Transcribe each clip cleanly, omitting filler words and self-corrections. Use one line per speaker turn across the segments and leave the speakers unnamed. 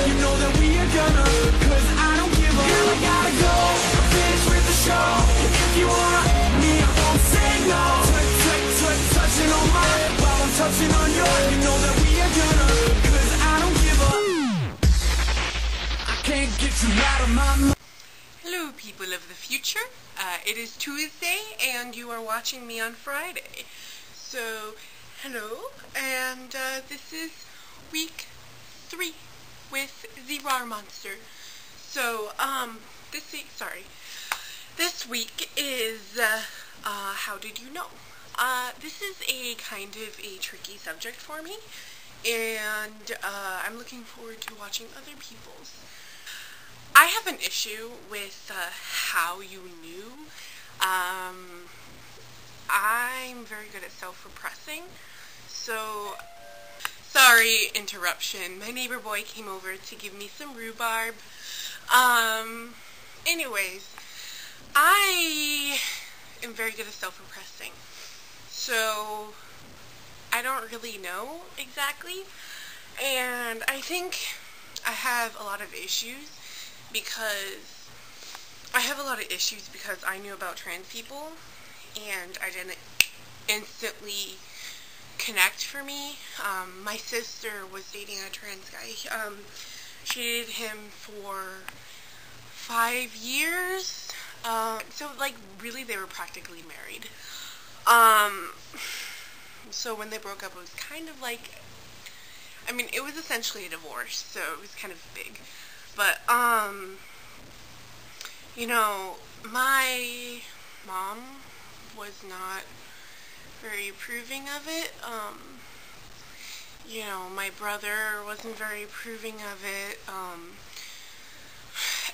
You know that we are gonna, cause I don't give a. Girl, I gotta go, finish with the show. If you want me, I won't say no. Touching on mine while I'm touching on yours. You know that we are gonna, cause I don't give a. I can't get you out of my mind.
Hello people of the future, it is Tuesday and you are watching me on Friday. So, hello, and this is week 3 with the RAWR monster. So, this week is, how did you know? This is a kind of a tricky subject for me, and I'm looking forward to watching other people's. I have an issue with how you knew. I'm very good at self-repressing, so sorry, interruption. My neighbor boy came over to give me some rhubarb. Anyways, I am very good at self-repressing, so I don't really know exactly, and I think I have a lot of issues because I knew about trans people and I didn't instantly connect for me. My sister was dating a trans guy. She dated him for 5 years. So like really they were practically married. So when they broke up it was kind of like, I mean it was essentially a divorce, so it was kind of big. But, you know, my mom was not very approving of it. You know, my brother wasn't very approving of it.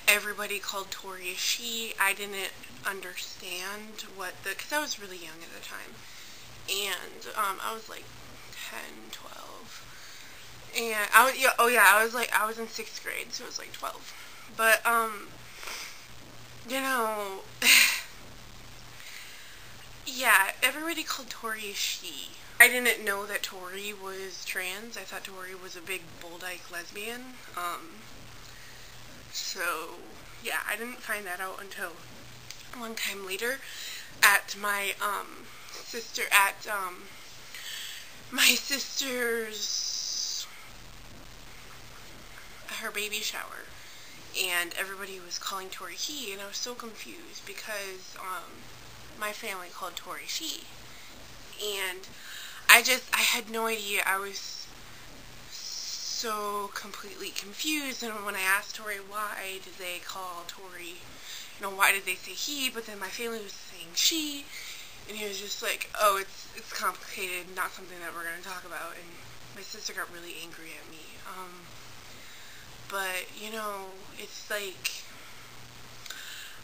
Everybody called Tori a she. I didn't understand because I was really young at the time. And, I was like 10, 12. And I was in 6th grade, so it was like 12. But, you know, yeah, everybody called Tori a she. I didn't know that Tori was trans. I thought Tori was a big bold-eyed lesbian. So, yeah, I didn't find that out until a long time later at my, my sister's her baby shower, and everybody was calling Tori he, and I was so confused because my family called Tori she, and I had no idea. I was so completely confused, and when I asked Tori why did they call Tori, you know, why did they say he, but then my family was saying she, and he was just like, oh, it's complicated, not something that we're going to talk about, and my sister got really angry at me. But, you know, it's like,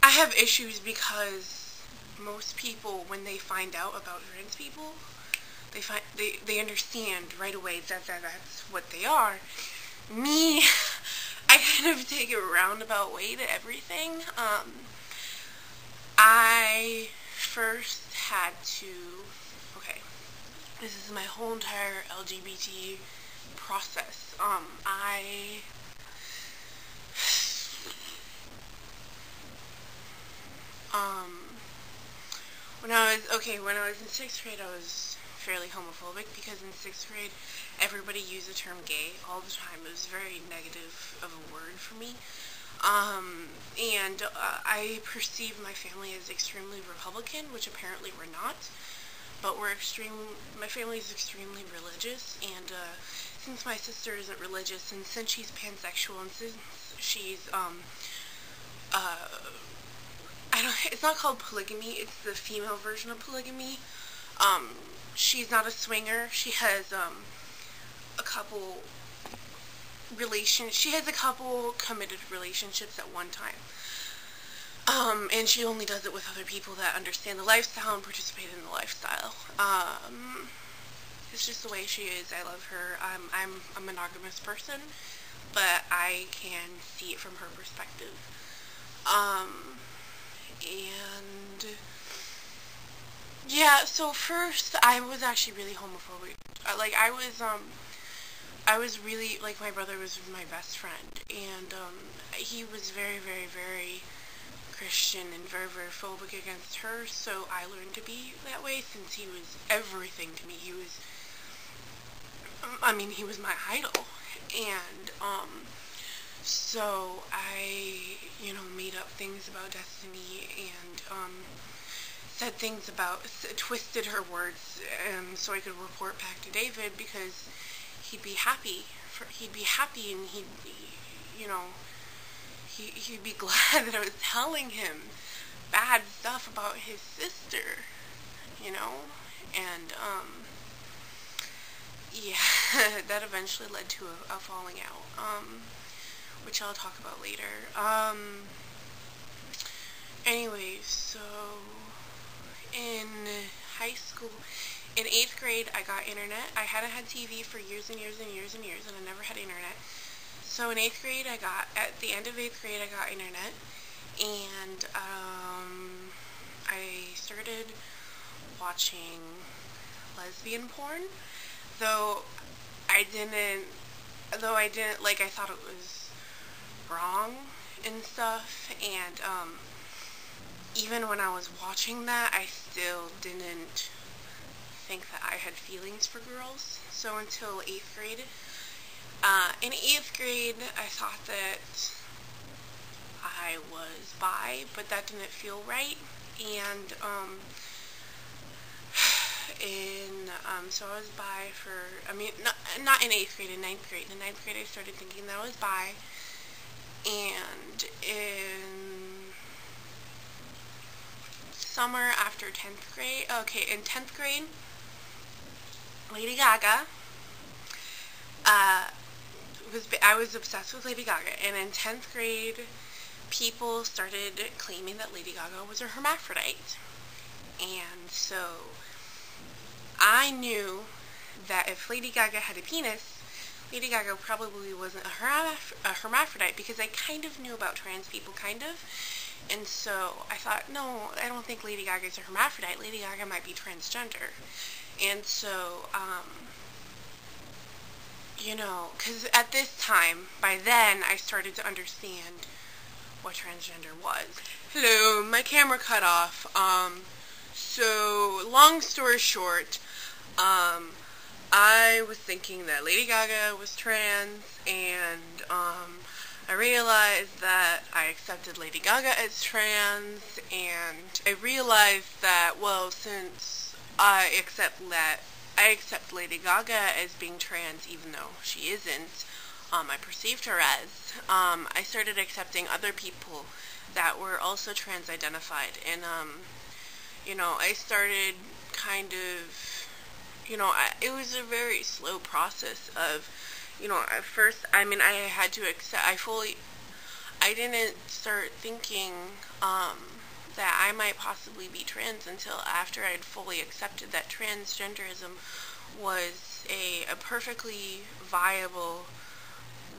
I have issues because most people, when they find out about trans people, they understand right away that that's what they are. Me, I kind of take a roundabout way to everything. I first had to, okay, this is my whole entire LGBT process. When I was in 6th grade, I was fairly homophobic because in 6th grade, everybody used the term gay all the time. It was very negative of a word for me. I perceived my family as extremely Republican, which apparently we're not. But my family is extremely religious, and since my sister isn't religious, and since she's pansexual, and since she's, it's not called polygamy, it's the female version of polygamy. She's not a swinger. She has, a couple committed relationships at one time. And she only does it with other people that understand the lifestyle and participate in the lifestyle. It's just the way she is. I love her. I'm a monogamous person, but I can see it from her perspective. And yeah, so first I was actually really homophobic. I I was really, like, my brother was my best friend, and he was very, very, very Christian and very, very phobic against her, so I learned to be that way since he was everything to me. He was, he was my idol, and so I, made up things about Destiny, and said things about, twisted her words, so I could report back to David, because he'd be happy, and he'd be glad that I was telling him bad stuff about his sister, and, yeah, that eventually led to a falling out, which I'll talk about later. Anyways, so, in high school, in 8th grade, I got internet. I hadn't had TV for years and years and years and years, and I never had internet. So in 8th grade, at the end of 8th grade, I got internet, and I started watching lesbian porn, though I didn't, I thought it was wrong and stuff, and, even when I was watching that, I still didn't think that I had feelings for girls, so until 8th grade. In 8th grade, I thought that I was bi, but that didn't feel right, and, so I was bi for, not in 8th grade, in 9th grade. In 9th grade, I started thinking that I was bi, and in summer after 10th grade, in 10th grade, Lady Gaga, I was obsessed with Lady Gaga, and in 10th grade, people started claiming that Lady Gaga was a hermaphrodite, and so I knew that if Lady Gaga had a penis, Lady Gaga probably wasn't a hermaphrodite, because I kind of knew about trans people, and so I thought, no, I don't think Lady Gaga is a hermaphrodite. Lady Gaga might be transgender. And so, because at this time, by then, I started to understand what transgender was. Hello, my camera cut off. So, long story short, I was thinking that Lady Gaga was trans, and, I realized that I accepted Lady Gaga as trans, and I realized that, well, since I accept Lady Gaga as being trans, even though she isn't, I perceived her as, I started accepting other people that were also trans-identified, and, I started kind of, it was a very slow process of, at first, I had to accept, I didn't start thinking, that I might possibly be trans until after I'd fully accepted that transgenderism was a perfectly viable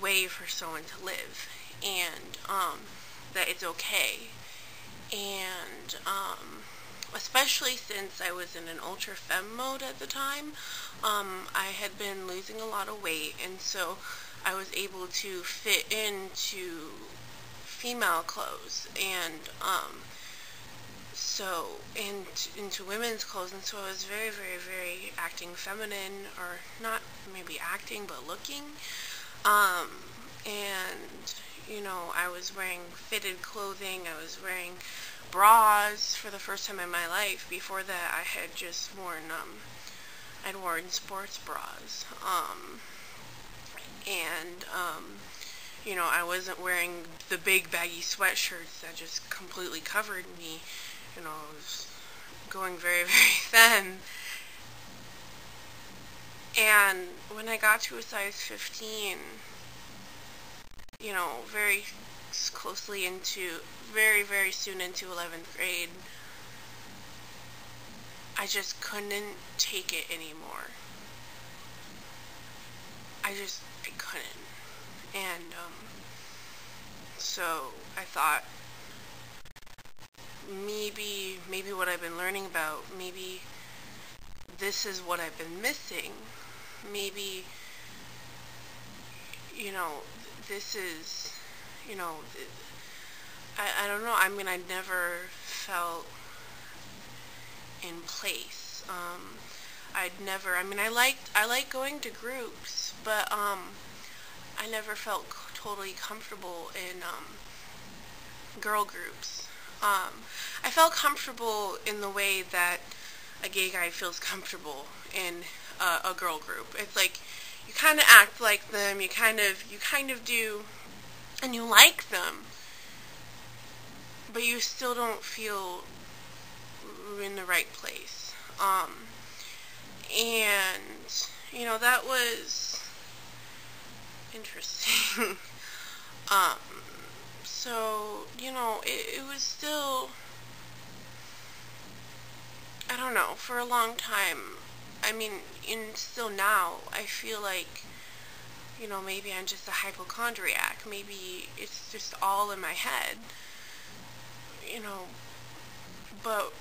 way for someone to live, and, that it's okay, and, especially since I was in an ultra femme mode at the time, I had been losing a lot of weight, and so I was able to fit into female clothes, and, so, into women's clothes, and so I was very, very, very acting feminine, or not maybe acting, but looking, and, I was wearing fitted clothing, I was wearing bras for the first time in my life. Before that, I had just worn, I'd worn sports bras, and, I wasn't wearing the big baggy sweatshirts that just completely covered me. I was going very, very thin. And when I got to a size 15, very closely into, very, very soon into 11th grade, I just couldn't take it anymore. I couldn't. And, so I thought, maybe what I've been learning about, maybe this is what I've been missing. Maybe you know, this is, you know, I don't know, I mean, I never felt in place. I like going to groups, but, I never felt totally comfortable in, girl groups. I felt comfortable in the way that a gay guy feels comfortable in a girl group. It's like, you kind of act like them, you kind of do, and you like them, but you still don't feel in the right place. And, you know, that was interesting. So, you know, it was still, I don't know, for a long time, I mean, and still now, I feel like, you know, maybe I'm just a hypochondriac, maybe it's just all in my head, you know, but,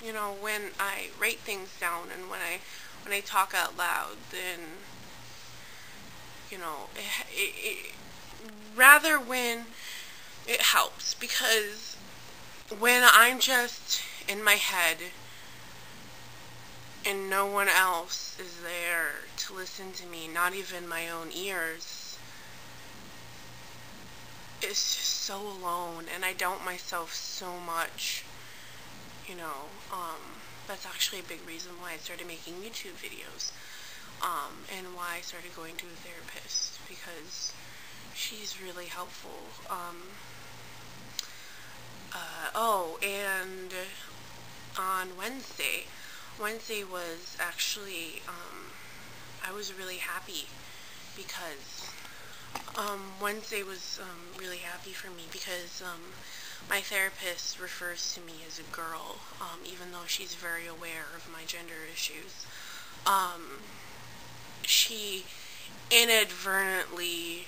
you know, when I write things down and when I talk out loud, then, you know, rather when it helps, because when I'm just in my head and no one else is there to listen to me, not even my own ears, it's just so alone, and I doubt myself so much, you know. That's actually a big reason why I started making YouTube videos, and why I started going to a therapist, because she's really helpful. Oh, and on Wednesday was actually, I was really happy because, Wednesday was, really happy for me because, my therapist refers to me as a girl, even though she's very aware of my gender issues. She inadvertently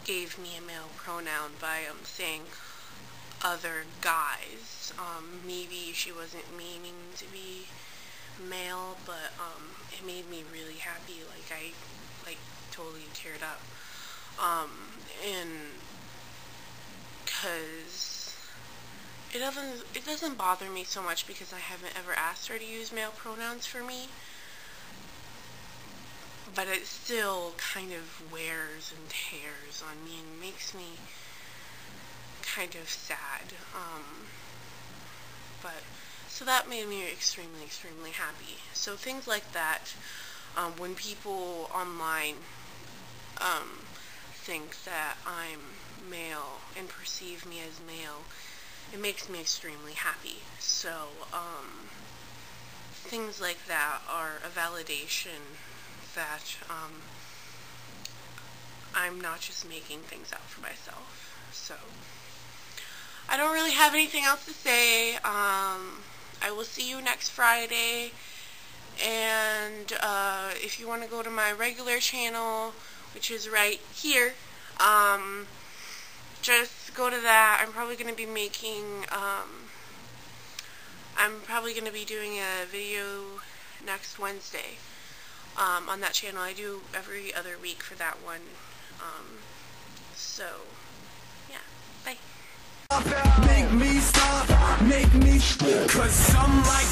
gave me a male pronoun by, saying other guys. Maybe she wasn't meaning to be male, but, it made me really happy. Like, I, totally teared up. And, because it doesn't bother me so much because I haven't ever asked her to use male pronouns for me, but it still kind of wears and tears on me and makes me kind of sad. But so that made me extremely, extremely happy. So things like that, when people online think that I'm male and perceive me as male, it makes me extremely happy. So things like that are a validation that I'm not just making things up for myself. So I don't really have anything else to say. I will see you next Friday, and if you want to go to my regular channel, which is right here, just go to that. I'm probably going to be making, I'm probably going to be doing a video next Wednesday, on that channel. I do every other week for that one. So, yeah, bye.
Make me stop, make me, 'cause some like